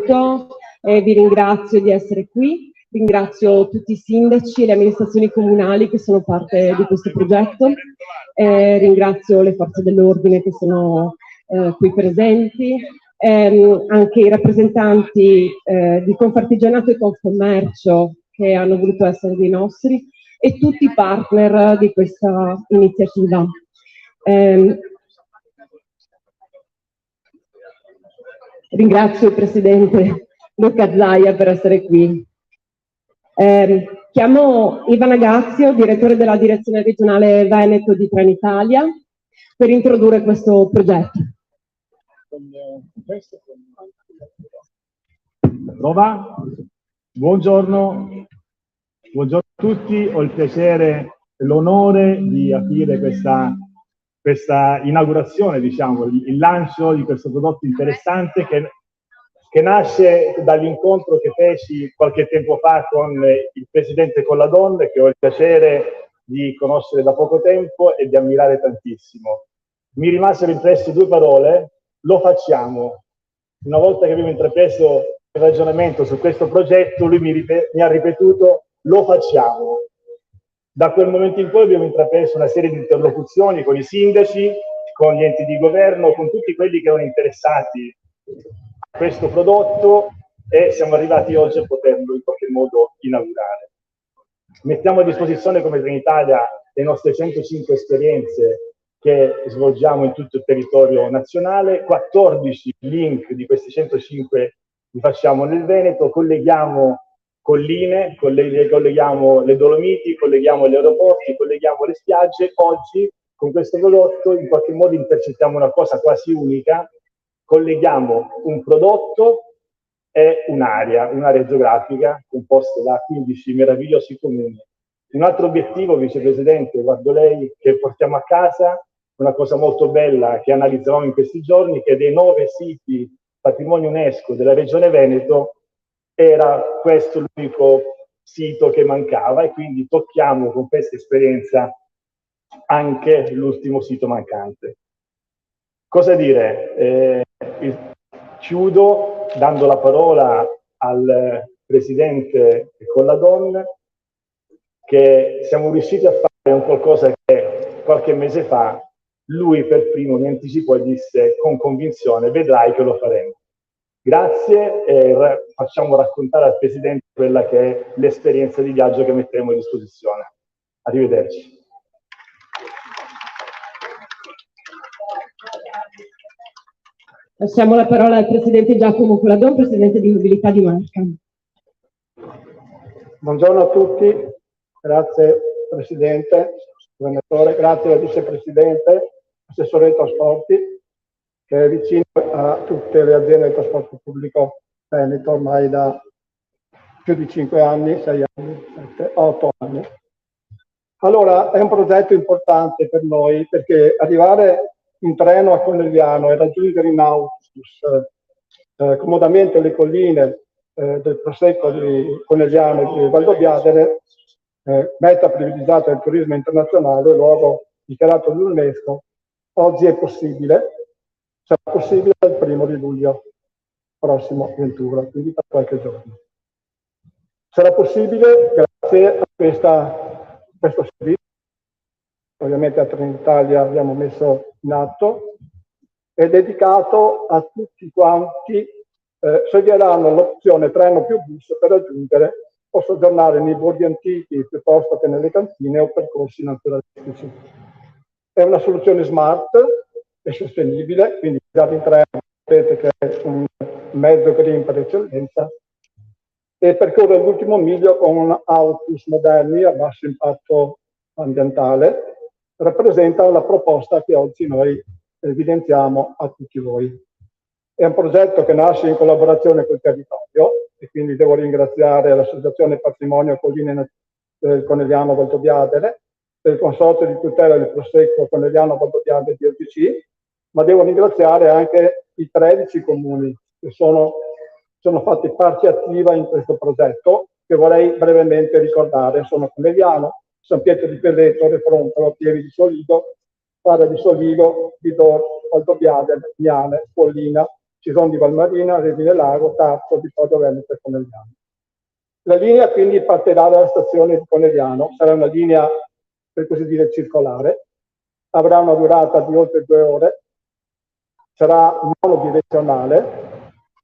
benvenuto e vi ringrazio di essere qui. Ringrazio tutti i sindaci e le amministrazioni comunali che sono parte di questo progetto. Ringrazio le forze dell'ordine che sono qui presenti, anche i rappresentanti di Confartigianato e Confcommercio che hanno voluto essere dei nostri e tutti i partner di questa iniziativa. Ringrazio il Presidente Luca Zaia per essere qui. Chiamo Ivana Gazio, direttore della Direzione Regionale Veneto di Trenitalia, per introdurre questo progetto. Prova? Buongiorno a tutti, ho il piacere e l'onore di aprire questa inaugurazione, diciamo, il lancio di questo prodotto interessante che nasce dall'incontro che feci qualche tempo fa con il Presidente Colladon, che ho il piacere di conoscere da poco tempo e di ammirare tantissimo. Mi rimasero impresse due parole: lo facciamo. Una volta che abbiamo intrapreso il ragionamento su questo progetto, lui mi ha ripetuto: lo facciamo. Da quel momento in poi abbiamo intrapreso una serie di interlocuzioni con i sindaci, con gli enti di governo, con tutti quelli che erano interessati a questo prodotto e siamo arrivati oggi a poterlo in qualche modo inaugurare. Mettiamo a disposizione come Trenitalia le nostre 105 esperienze che svolgiamo in tutto il territorio nazionale, 14 link di questi 105 li facciamo nel Veneto, colleghiamo colline, colleghiamo le Dolomiti, colleghiamo gli aeroporti, colleghiamo le spiagge. Oggi con questo prodotto in qualche modo intercettiamo una cosa quasi unica: colleghiamo un prodotto e un'area geografica composta da 15 meravigliosi comuni. Un altro obiettivo, Vicepresidente, guardo lei, che portiamo a casa, una cosa molto bella che analizzavamo in questi giorni, che dei 9 siti patrimonio UNESCO della Regione Veneto era questo l'unico sito che mancava, e quindi tocchiamo con questa esperienza anche l'ultimo sito mancante. Cosa dire? Chiudo dando la parola al Presidente Colladon, che siamo riusciti a fare un qualcosa che qualche mese fa lui per primo mi anticipò e disse con convinzione: vedrai che lo faremo. Grazie, e facciamo raccontare al Presidente quella che è l'esperienza di viaggio che metteremo a disposizione. Arrivederci. Passiamo la parola al Presidente Giacomo Colladon, Presidente di Mobilità di Marca. Buongiorno a tutti, grazie Presidente, Governatore, grazie al Vicepresidente, Assessore ai Trasporti, che è vicino a tutte le aziende del trasporto pubblico Veneto ormai da più di 5 anni, 6 anni, 7, 8 anni. Allora, è un progetto importante per noi perché arrivare in treno a Conegliano e raggiungere in autobus comodamente le colline del Prosecco di Conegliano e di Valdobbiadene, meta privilegiata del turismo internazionale, luogo dichiarato dall'UNESCO, oggi è possibile. Sarà possibile dal 1° luglio prossimo 21, quindi tra qualche giorno. Sarà possibile grazie a questo servizio, ovviamente a Trenitalia abbiamo messo in atto, è dedicato a tutti quanti sceglieranno l'opzione treno più bus per raggiungere o soggiornare nei borghi antichi piuttosto che nelle cantine o percorsi naturalistici. È una soluzione smart e sostenibile, quindi viaggiare in treno sapete che è un mezzo green per eccellenza, e percorre l'ultimo miglio con autobus moderni a basso impatto ambientale. Rappresenta la proposta che oggi noi evidenziamo a tutti voi. È un progetto che nasce in collaborazione col territorio, e quindi devo ringraziare l'Associazione Patrimonio Colline Conegliano Valdobbiadene, del Consorzio di tutela del Prosecco Conegliano Valdobbiadene di OGC, ma devo ringraziare anche i 13 comuni che sono fatti parte attiva in questo progetto, che vorrei brevemente ricordare. Sono Conegliano, San Pietro di Pelletto, Refrontolo, Pieve di Soligo, Spada di Soligo, Vidor, Valdobbiadene, Miane, Pollina, Cison di Valmarina, Redine Lago, Tarso, Vittorio Veneto e Conegliano. La linea quindi partirà dalla stazione di Conegliano, sarà una linea per così dire circolare, avrà una durata di oltre 2 ore, sarà monodirezionale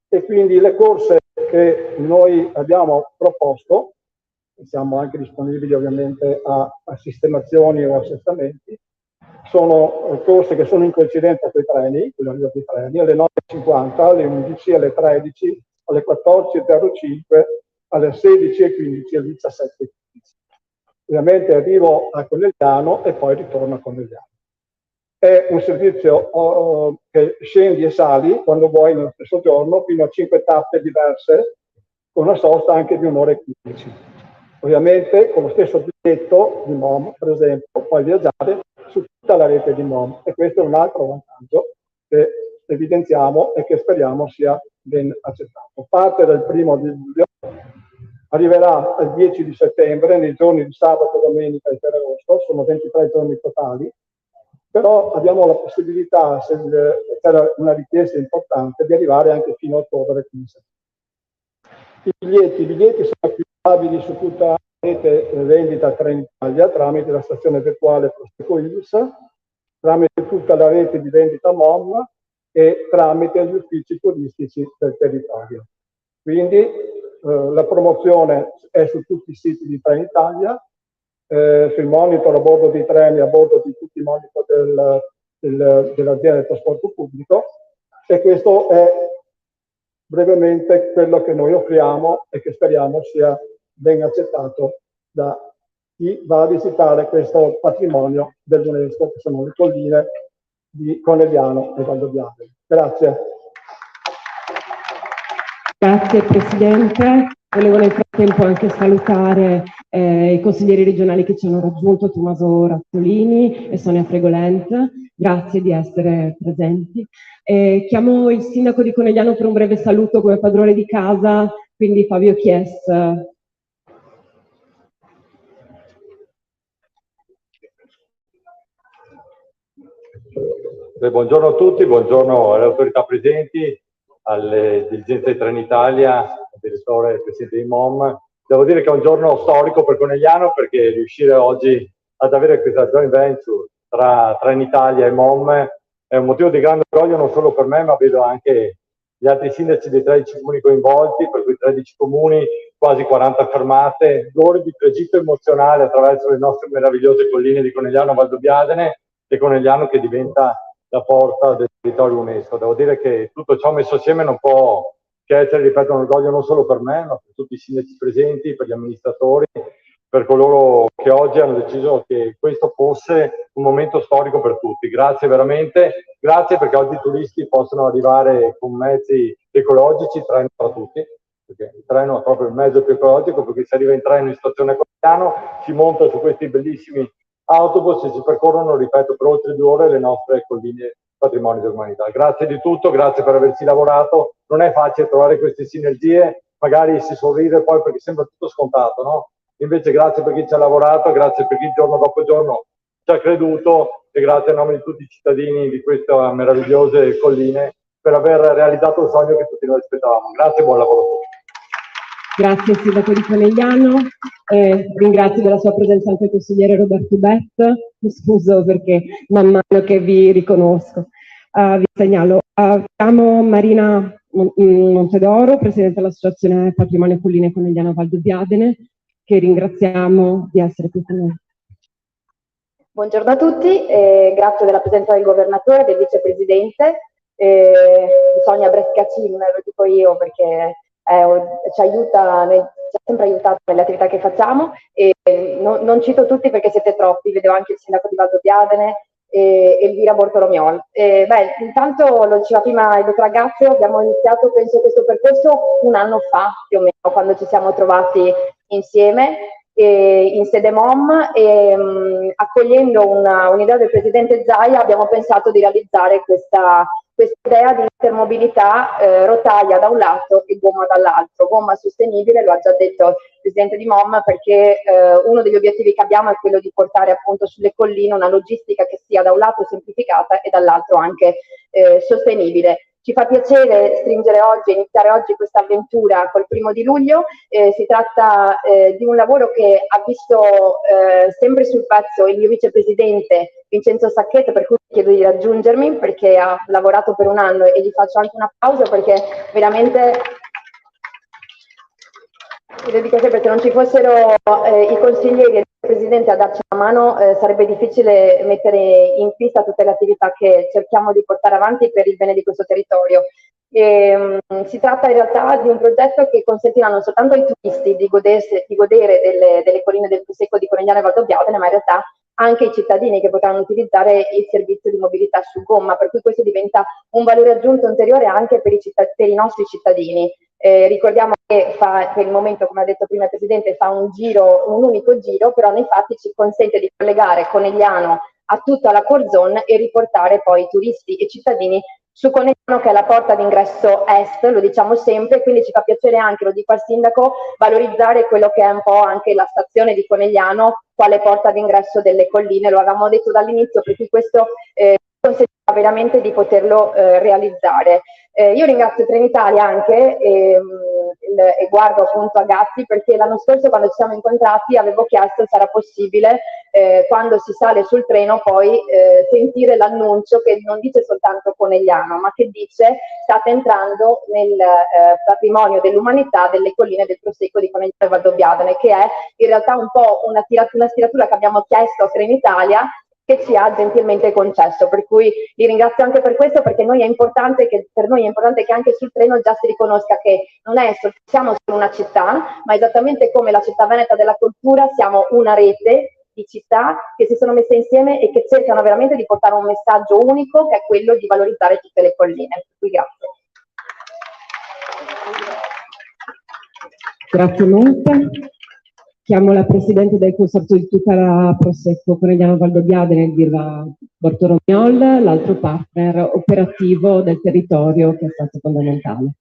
e quindi le corse che noi abbiamo proposto, siamo anche disponibili ovviamente a sistemazioni o assestamenti, sono corse che sono in coincidenza con i treni, con l'arrivo dei treni, alle 9:50, alle 11, alle 13, alle 14:05, alle 16:15 e alle 17:15. Ovviamente arrivo a Conegliano e poi ritorno a Conegliano. È un servizio che scendi e sali quando vuoi nello stesso giorno, fino a 5 tappe diverse, con una sosta anche di 1 ora e 15. Ovviamente con lo stesso biglietto di MOM, per esempio, puoi viaggiare su tutta la rete di MOM e questo è un altro vantaggio che evidenziamo e che speriamo sia ben accettato. Parte dal 1° di luglio, arriverà il 10 di settembre, nei giorni di sabato, domenica e Ferragosto, sono 23 giorni totali, però abbiamo la possibilità, se c'è una richiesta importante, di arrivare anche fino a ottobre. I biglietti sono acquistabili su tutta la rete vendita Trenitalia tramite la stazione virtuale Proseco Iris, tramite tutta la rete di vendita MOM e tramite gli uffici turistici del territorio. Quindi la promozione è su tutti i siti di Trenitalia, sui monitor a bordo dei treni, a bordo di tutti i monitor dell'azienda del trasporto pubblico, e questo è brevemente quello che noi offriamo e che speriamo sia ben accettato da chi va a visitare questo patrimonio dell'UNESCO, che sono le colline di Conegliano e Valdobbiadene. Grazie. Grazie Presidente. Volevo nel frattempo anche salutare i consiglieri regionali che ci hanno raggiunto, Tommaso Razzolini e Sonia Fregolent. Grazie di essere presenti. Chiamo il sindaco di Conegliano per un breve saluto come padrone di casa, quindi Fabio Chies. Buongiorno a tutti, buongiorno alle autorità presenti, alle dirigenze di Trenitalia, al direttore e presidente di MOM. Devo dire che è un giorno storico per Conegliano, perché riuscire oggi ad avere questa joint venture tra Trenitalia e MOM è un motivo di grande orgoglio non solo per me, ma vedo anche gli altri sindaci dei 13 comuni coinvolti, per cui 13 comuni, quasi 40 fermate, l'ora di tragitto emozionale attraverso le nostre meravigliose colline di Conegliano e Valdobbiadene, e Conegliano che diventa la porta del territorio UNESCO. Devo dire che tutto ciò messo assieme non può che essere, ripeto, un orgoglio non solo per me, ma per tutti i sindaci presenti, per gli amministratori, per coloro che oggi hanno deciso che questo fosse un momento storico per tutti. Grazie veramente, grazie perché oggi i turisti possono arrivare con mezzi ecologici, treno tra tutti, perché il treno è proprio il mezzo più ecologico, perché si arriva in treno in stazione Conegliano, si monta su questi bellissimi autobus e si percorrono, ripeto, per oltre 2 ore le nostre colline patrimonio dell'umanità. Grazie di tutto, grazie per averci lavorato. Non è facile trovare queste sinergie, magari si sorride poi perché sembra tutto scontato, no? Invece grazie per chi ci ha lavorato, grazie per chi giorno dopo giorno ci ha creduto, e grazie a nome di tutti i cittadini di queste meravigliose colline per aver realizzato il sogno che tutti noi aspettavamo. Grazie e buon lavoro a tutti. Grazie Sindaco di Conegliano, ringrazio della sua presenza anche il consigliere Roberto Bett, mi scuso perché man mano che vi riconosco. Vi segnalo, abbiamo Marina Montedoro, Presidente dell'Associazione Patrimonio Colline Conegliano Valdobbiadene, che ringraziamo di essere qui con noi. Buongiorno a tutti, grazie della presenza del Governatore, del Vicepresidente, di Sonia Brescacini, lo dico io perché ci ha sempre aiutato nelle attività che facciamo, e non cito tutti perché siete troppi, vedo anche il Sindaco di Valdobbiadene e Elvira Bortolomiol. Intanto lo diceva prima il dottor Agazio, abbiamo iniziato penso questo percorso 1 anno fa più o meno, quando ci siamo trovati insieme in sede MOM, e accogliendo un'idea del Presidente Zaia abbiamo pensato di realizzare questa idea di intermobilità, rotaia da un lato e gomma dall'altro, gomma sostenibile, lo ha già detto il Presidente di MOM, perché uno degli obiettivi che abbiamo è quello di portare appunto sulle colline una logistica che sia da un lato semplificata e dall'altro anche sostenibile. Ci fa piacere stringere oggi, iniziare oggi questa avventura col 1° luglio. Si tratta di un lavoro che ha visto sempre sul pezzo il mio vicepresidente Vincenzo Sacchetto, per cui chiedo di raggiungermi perché ha lavorato per 1 anno e gli faccio anche un applauso perché veramente se non ci fossero i consiglieri e il presidente a darci una mano sarebbe difficile mettere in pista tutte le attività che cerchiamo di portare avanti per il bene di questo territorio. Si tratta in realtà di un progetto che consentirà non soltanto ai turisti di godere delle colline del Prosecco di Conegliano e Valdobbiadene, ma in realtà anche i cittadini che potranno utilizzare il servizio di mobilità su gomma, per cui questo diventa un valore aggiunto ulteriore anche per i nostri cittadini. Ricordiamo che per il momento, come ha detto prima il Presidente, fa un unico giro, però nei fatti ci consente di collegare Conegliano a tutta la core zone e riportare poi turisti e cittadini su Conegliano, che è la porta d'ingresso est, lo diciamo sempre, quindi ci fa piacere anche, lo dico al Sindaco, valorizzare quello che è un po' anche la stazione di Conegliano, quale porta d'ingresso delle colline, lo avevamo detto dall'inizio, per cui questo consentirà veramente di poterlo realizzare. Io ringrazio Trenitalia anche e guardo appunto a Gatti perché l'anno scorso quando ci siamo incontrati avevo chiesto se era possibile quando si sale sul treno poi sentire l'annuncio che non dice soltanto Conegliano ma che dice state entrando nel patrimonio dell'umanità delle colline del Prosecco di Conegliano e Valdobbiadene, che è in realtà un po' una stiratura che abbiamo chiesto a Trenitalia che ci ha gentilmente concesso, per cui li ringrazio anche per questo, perché per noi è importante che anche sul treno già si riconosca che siamo solo una città, ma esattamente come la città veneta della cultura siamo una rete di città che si sono messe insieme e che cercano veramente di portare un messaggio unico, che è quello di valorizzare tutte le colline. Per cui grazie. Grazie molte. Chiamo la Presidente del Consorzio di Tutela Prosecco Conegliano Valdobbiadene, Elvira Bortoromiol, l'altro partner operativo del territorio che è stato fondamentale.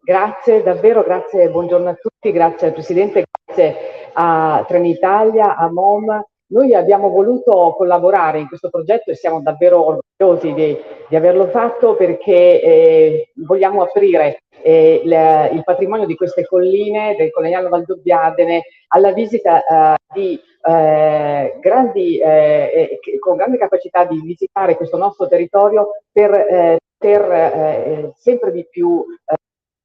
Grazie, davvero grazie, buongiorno a tutti, grazie al Presidente, grazie a Trenitalia, a MOM. Noi abbiamo voluto collaborare in questo progetto e siamo davvero orgogliosi di averlo fatto perché vogliamo aprire il patrimonio di queste colline del Conegliano Valdobbiadene alla visita di con grande capacità di visitare questo nostro territorio per poter sempre di più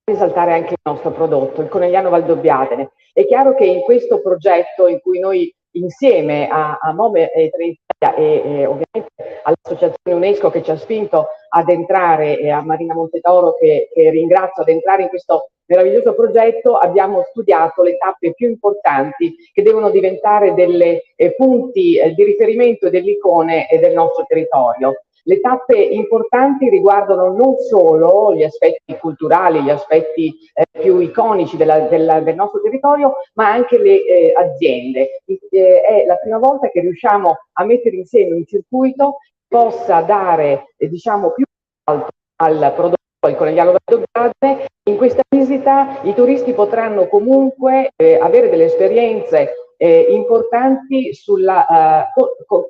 risaltare anche il nostro prodotto, il Conegliano Valdobbiadene. È chiaro che in questo progetto in cui noi insieme a MOM e Trenitalia e ovviamente all'Associazione UNESCO che ci ha spinto ad entrare e a Marina Montetoro che ringrazio ad entrare in questo meraviglioso progetto, abbiamo studiato le tappe più importanti che devono diventare delle punti di riferimento e delle icone del nostro territorio. Le tappe importanti riguardano non solo gli aspetti culturali, gli aspetti più iconici del nostro territorio, ma anche le aziende. È la prima volta che riusciamo a mettere insieme un circuito che possa dare, diciamo, più alto al prodotto del Conegliano Valdobbiadene. In questa visita i turisti potranno comunque avere delle esperienze importanti sulla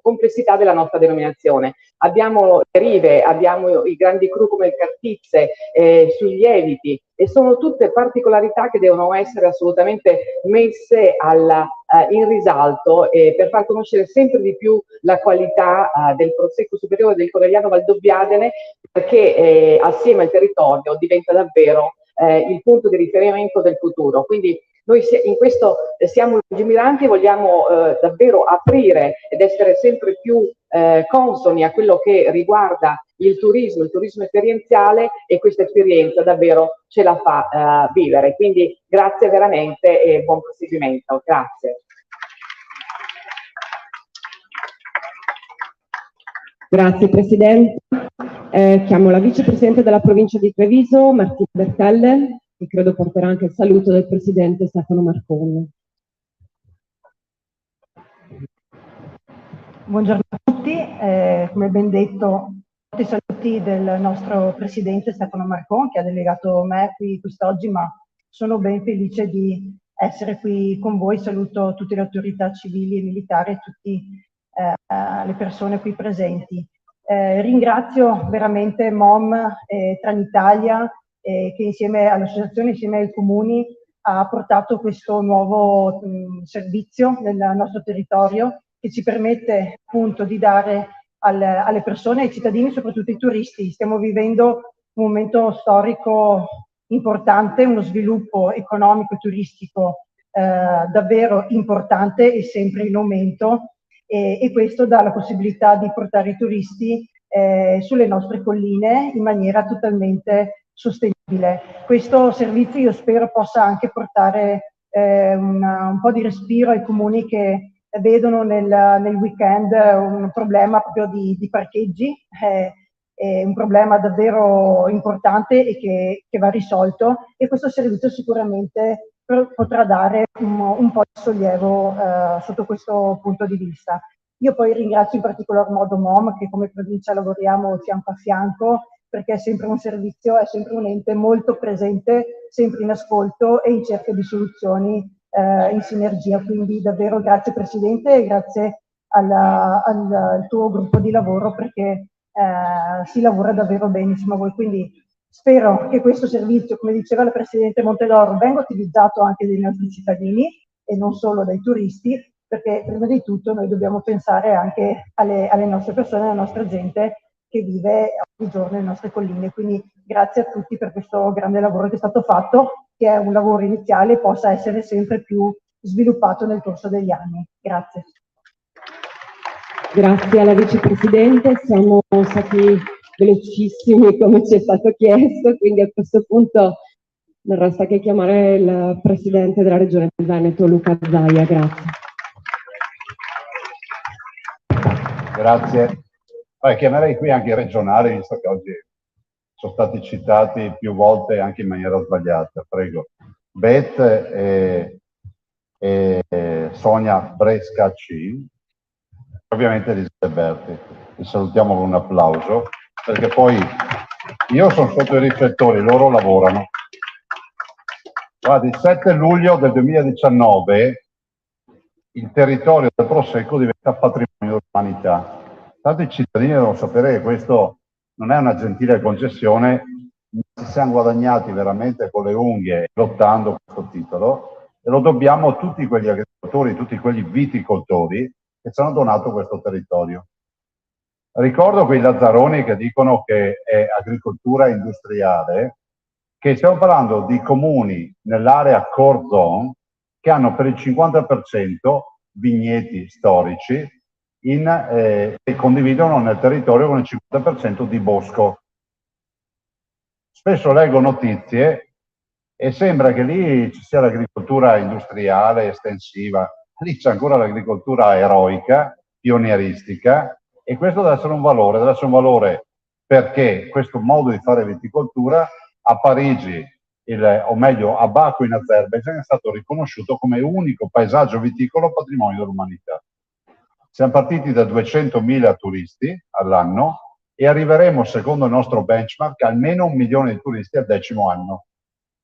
complessità della nostra denominazione. Abbiamo le rive, abbiamo i grandi cru come il Cartizze, sui lieviti, e sono tutte particolarità che devono essere assolutamente messe in risalto per far conoscere sempre di più la qualità del Prosecco superiore del Conegliano Valdobbiadene, perché assieme al territorio diventa davvero il punto di riferimento del futuro. Quindi noi in questo siamo lungimiranti e vogliamo davvero aprire ed essere sempre più consoni a quello che riguarda il turismo esperienziale, e questa esperienza davvero ce la fa vivere. Quindi grazie veramente e buon proseguimento. Grazie. Grazie Presidente. Chiamo la Vicepresidente della Provincia di Treviso, Martina Bertelle, che credo porterà anche il saluto del Presidente Stefano Marconi. Buongiorno a tutti, come ben detto, i saluti del nostro Presidente Stefano Marconi, che ha delegato me qui quest'oggi, ma sono ben felice di essere qui con voi. Saluto tutte le autorità civili e militari e tutte le persone qui presenti. Ringrazio veramente MOM e Trenitalia che insieme all'associazione, insieme ai comuni, ha portato questo nuovo servizio nel nostro territorio che ci permette appunto di dare alle persone, ai cittadini, soprattutto ai turisti. Stiamo vivendo un momento storico importante, uno sviluppo economico e turistico davvero importante e sempre in aumento, e questo dà la possibilità di portare i turisti sulle nostre colline in maniera totalmente sostenibile. Questo servizio io spero possa anche portare un po' di respiro ai comuni che vedono nel weekend un problema proprio di parcheggi, un problema davvero importante e che va risolto, e questo servizio sicuramente potrà dare un po' di sollievo sotto questo punto di vista. Io poi ringrazio in particolar modo MOM, che come provincia lavoriamo fianco a fianco, perché è sempre un servizio, è sempre un ente molto presente, sempre in ascolto e in cerca di soluzioni in sinergia. Quindi davvero grazie Presidente e grazie al tuo gruppo di lavoro, perché si lavora davvero bene insieme a voi. Quindi spero che questo servizio, come diceva la Presidente Montedoro, venga utilizzato anche dai nostri cittadini e non solo dai turisti, perché prima di tutto noi dobbiamo pensare anche alle nostre persone, alla nostra gente che vive ogni giorno nelle nostre colline. Quindi grazie a tutti per questo grande lavoro che è stato fatto, che è un lavoro iniziale e possa essere sempre più sviluppato nel corso degli anni. Grazie. Grazie alla Vicepresidente, siamo stati velocissimi come ci è stato chiesto, quindi a questo punto non resta che chiamare il Presidente della Regione del Veneto, Luca Zaia. Grazie. Grazie. Chiamerei qui anche i regionali, visto che oggi sono stati citati più volte anche in maniera sbagliata. Prego. Beth e Sonia Brescacci, ovviamente Elisabetta Berti. Li salutiamo con un applauso, perché poi io sono sotto i riflettori, loro lavorano. Guarda, il 7 luglio del 2019 il territorio del Prosecco diventa patrimonio dell'umanità. Tanto i cittadini devono sapere che questo non è una gentile concessione, ci siamo guadagnati veramente con le unghie lottando questo titolo, e lo dobbiamo a tutti quegli agricoltori, tutti quegli viticoltori che ci hanno donato questo territorio. Ricordo quei lazzaroni che dicono che è agricoltura industriale, che stiamo parlando di comuni nell'area core zone che hanno per il 50% vigneti storici e condividono nel territorio con il 50% di bosco. Spesso leggo notizie e sembra che lì ci sia l'agricoltura industriale estensiva, lì c'è ancora l'agricoltura eroica, pionieristica, e questo deve essere un valore perché questo modo di fare viticoltura a Parigi, o meglio a Baku in Azerbaijan, è stato riconosciuto come unico paesaggio viticolo patrimonio dell'umanità. Siamo partiti da 200.000 turisti all'anno e arriveremo, secondo il nostro benchmark, a almeno 1 milione di turisti al 10° anno.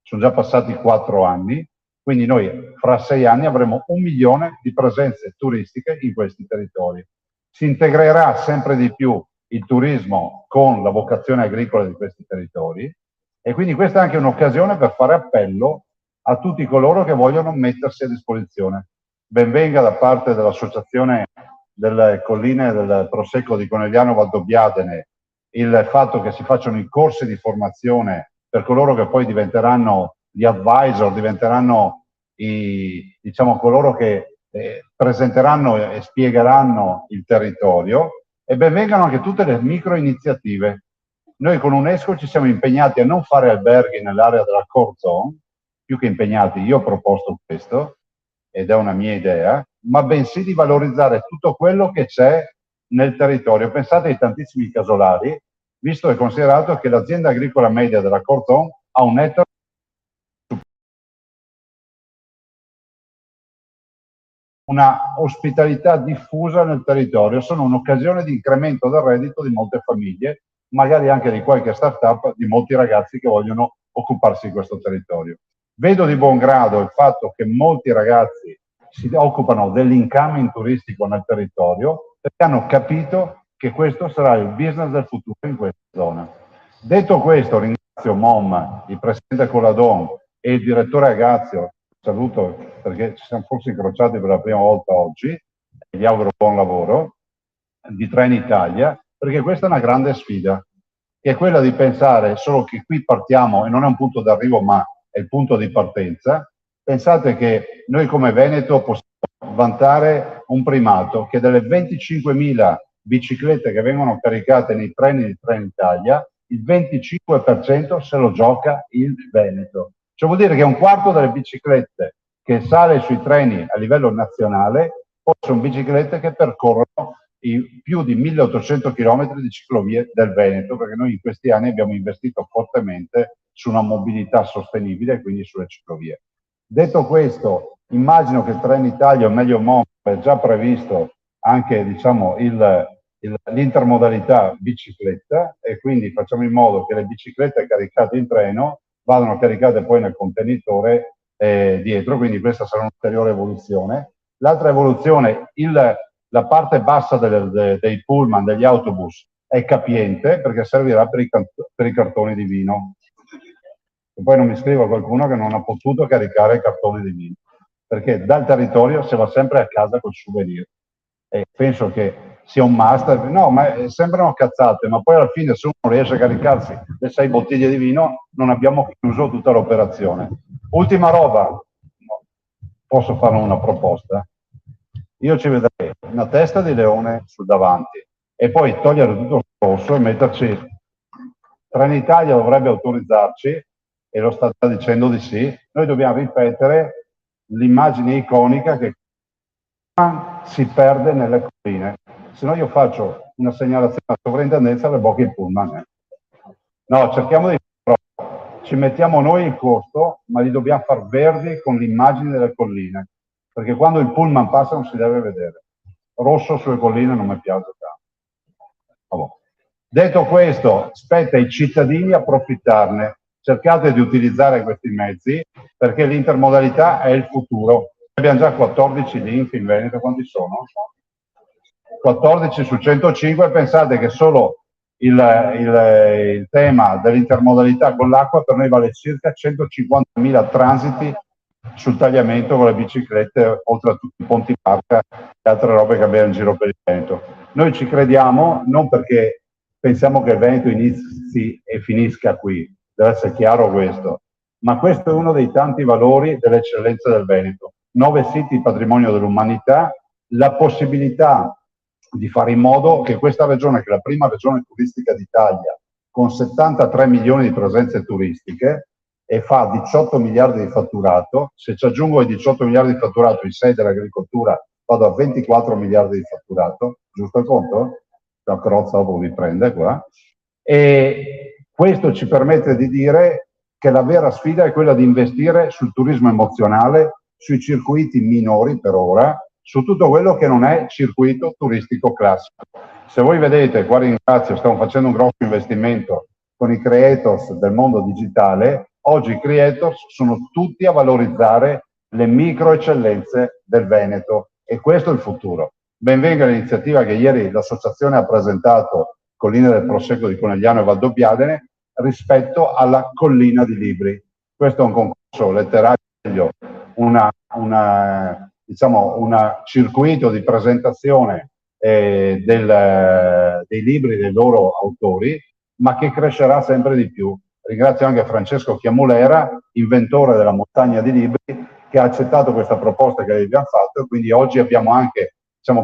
Sono già passati 4 anni, quindi noi fra 6 anni avremo 1 milione di presenze turistiche in questi territori. Si integrerà sempre di più il turismo con la vocazione agricola di questi territori, e quindi questa è anche un'occasione per fare appello a tutti coloro che vogliono mettersi a disposizione. Benvenga da parte dell'Associazione delle Colline del Prosecco di Conegliano Valdobbiadene il fatto che si facciano i corsi di formazione per coloro che poi diventeranno gli advisor, diventeranno diciamo coloro che presenteranno e spiegheranno il territorio, e benvengano anche tutte le micro iniziative. Noi con UNESCO ci siamo impegnati a non fare alberghi nell'area della core zone, più che impegnati, io ho proposto questo, ed è una mia idea, ma bensì di valorizzare tutto quello che c'è nel territorio. Pensate ai tantissimi casolari, visto e considerato che l'azienda agricola media della core zone ha un ettaro una ospitalità diffusa nel territorio, sono un'occasione di incremento del reddito di molte famiglie, magari anche di qualche start-up, di molti ragazzi che vogliono occuparsi di questo territorio. Vedo di buon grado il fatto che molti ragazzi si occupano dell'incoming turistico nel territorio, perché hanno capito che questo sarà il business del futuro in questa zona. Detto questo, ringrazio MOM, il presidente Coladon e il direttore Agazio, saluto perché ci siamo forse incrociati per la prima volta oggi, e gli auguro buon lavoro, di Trenitalia, perché questa è una grande sfida, che è quella di pensare solo che qui partiamo e non è un punto d'arrivo ma è il punto di partenza. Pensate che noi come Veneto possiamo vantare un primato, che delle 25.000 biciclette che vengono caricate nei treni di Trenitalia, il 25% se lo gioca il Veneto. Cioè vuol dire che un quarto delle biciclette che sale sui treni a livello nazionale sono biciclette che percorrono i più di 1800 km di ciclovie del Veneto, perché noi in questi anni abbiamo investito fortemente su una mobilità sostenibile e quindi sulle ciclovie. Detto questo, immagino che Trenitalia, o meglio MOM, abbia già previsto anche diciamo, l'intermodalità bicicletta, e quindi facciamo in modo che le biciclette caricate in treno vadano caricate poi nel contenitore dietro, quindi questa sarà un'ulteriore evoluzione. L'altra evoluzione, la parte bassa dei pullman, degli autobus, è capiente perché servirà per i cartoni di vino. E poi non mi scriva qualcuno che non ha potuto caricare i cartoni di vino, perché dal territorio si va sempre a casa col souvenir. E penso che sia un must. No, ma sembrano cazzate, ma poi alla fine se uno riesce a caricarsi le 6 bottiglie di vino non abbiamo chiuso tutta l'operazione. Ultima roba, posso fare una proposta? Io ci vedrei una testa di leone sul davanti e poi togliere tutto il rosso e metterci. Trenitalia dovrebbe autorizzarci, e lo sta dicendo di sì, noi dobbiamo ripetere l'immagine iconica che si perde nelle colline. Se no io faccio una segnalazione alla sovrintendenza alle bocche in pullman. No, cerchiamo di... Ci mettiamo noi il costo, ma li dobbiamo far verdi con l'immagine delle colline, perché quando il pullman passa non si deve vedere. Rosso sulle colline non mi piace tanto. Detto questo, spetta ai cittadini approfittarne. Cercate di utilizzare questi mezzi, perché l'intermodalità è il futuro. Abbiamo già 14 link in Veneto, quanti sono? 14 su 105, pensate che solo il tema dell'intermodalità con l'acqua per noi vale circa 150.000 transiti sul tagliamento con le biciclette, oltre a tutti i ponti barca e altre robe che abbiamo in giro per il Veneto. Noi ci crediamo non perché pensiamo che il Veneto inizi e finisca qui, deve essere chiaro questo, ma questo è uno dei tanti valori dell'eccellenza del Veneto. 9 siti patrimonio dell'umanità, la possibilità di fare in modo che questa regione, che è la prima regione turistica d'Italia, con 73 milioni di presenze turistiche e fa 18 miliardi di fatturato, se ci aggiungo i 18 miliardi di fatturato, i 6 dell'agricoltura, vado a 24 miliardi di fatturato, giusto il conto? La Crozza dopo vi prende qua. E questo ci permette di dire che la vera sfida è quella di investire sul turismo emozionale, sui circuiti minori per ora, su tutto quello che non è circuito turistico classico. Se voi vedete, qua ringrazio, stiamo facendo un grosso investimento con i creators del mondo digitale. Oggi i creators sono tutti a valorizzare le micro eccellenze del Veneto e questo è il futuro. Benvenga l'iniziativa che ieri l'associazione ha presentato, Collina del Prosecco di Conegliano e Valdobbiadene, rispetto alla Collina di Libri. Questo è un concorso letterario, un circuito di presentazione dei libri dei loro autori, ma che crescerà sempre di più. Ringrazio anche Francesco Chiamulera, inventore della Montagna di Libri, che ha accettato questa proposta che abbiamo fatto, e quindi oggi abbiamo anche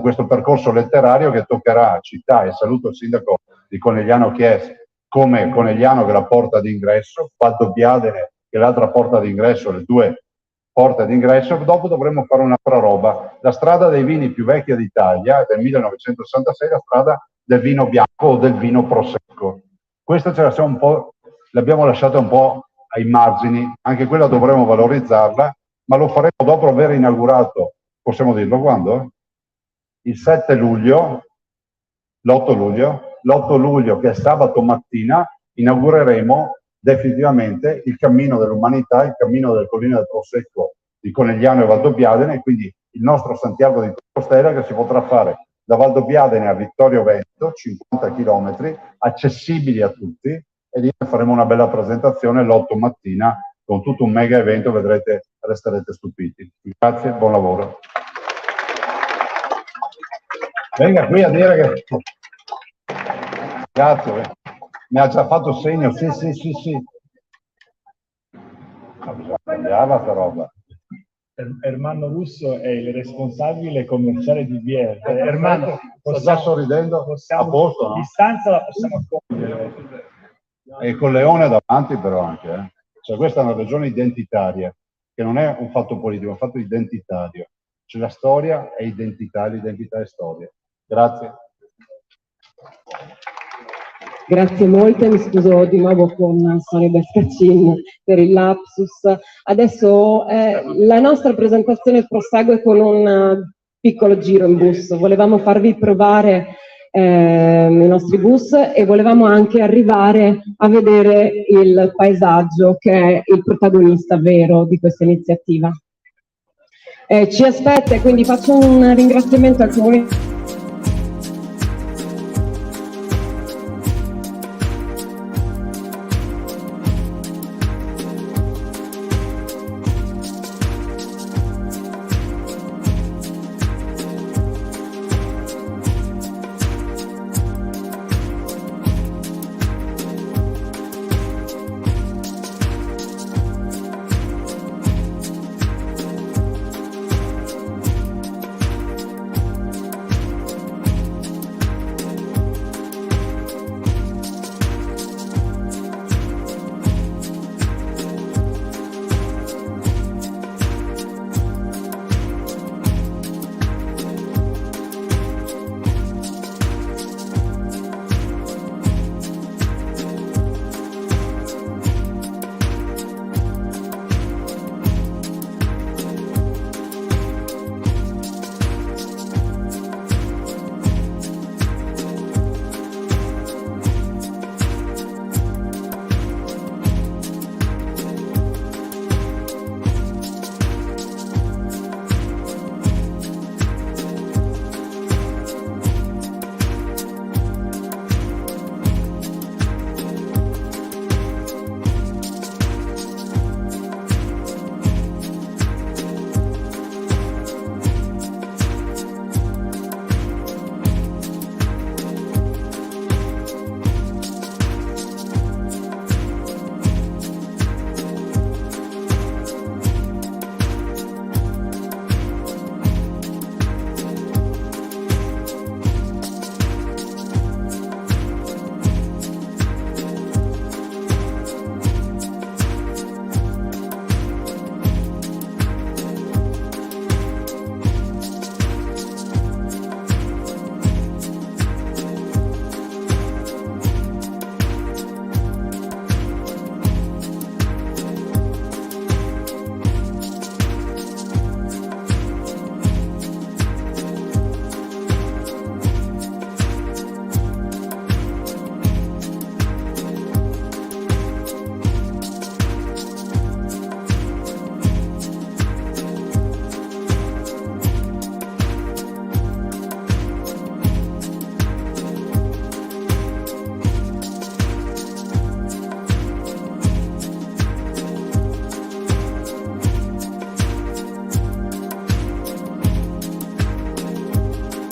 questo percorso letterario che toccherà città, e saluto il sindaco di Conegliano Chies come Conegliano, che è la porta d'ingresso, Valdobbiadene che è l'altra porta d'ingresso, le due porte d'ingresso. Dopo dovremo fare un'altra roba. La strada dei vini più vecchia d'Italia, del 1966, la strada del vino bianco o del vino prosecco. Questa ce la siamo un po', l'abbiamo lasciata un po' ai margini, anche quella dovremo valorizzarla, ma lo faremo dopo aver inaugurato, possiamo dirlo quando? Il 7 luglio, l'8 luglio, che è sabato mattina, inaugureremo definitivamente il cammino dell'umanità, il cammino delle colline del Prosecco di Conegliano e Valdobbiadene, e quindi il nostro Santiago di Compostela, che si potrà fare da Valdobbiadene a Vittorio Veneto, 50 km, accessibili a tutti, e lì faremo una bella presentazione l'8 mattina con tutto un mega evento, vedrete, resterete stupiti. Grazie, buon lavoro. Venga qui a dire che... Grazie, mi ha già fatto segno, sì. Ma bisogna cambiarla sta roba. Ermanno Russo è il responsabile commerciale di BR. Ermanno, sto già sorridendo, a posto, no? Distanza la possiamo accogliere. E con Leone davanti però anche, Cioè questa è una regione identitaria, che non è un fatto politico, è un fatto identitario. Cioè la storia è identità, l'identità è storia. Grazie. Grazie molte, mi scuso di nuovo con Sonia Brescacin per il lapsus. Adesso la nostra presentazione prosegue con un piccolo giro in bus. Volevamo farvi provare i nostri bus e volevamo anche arrivare a vedere il paesaggio che è il protagonista vero di questa iniziativa. Ci aspetta, quindi faccio un ringraziamento al Comune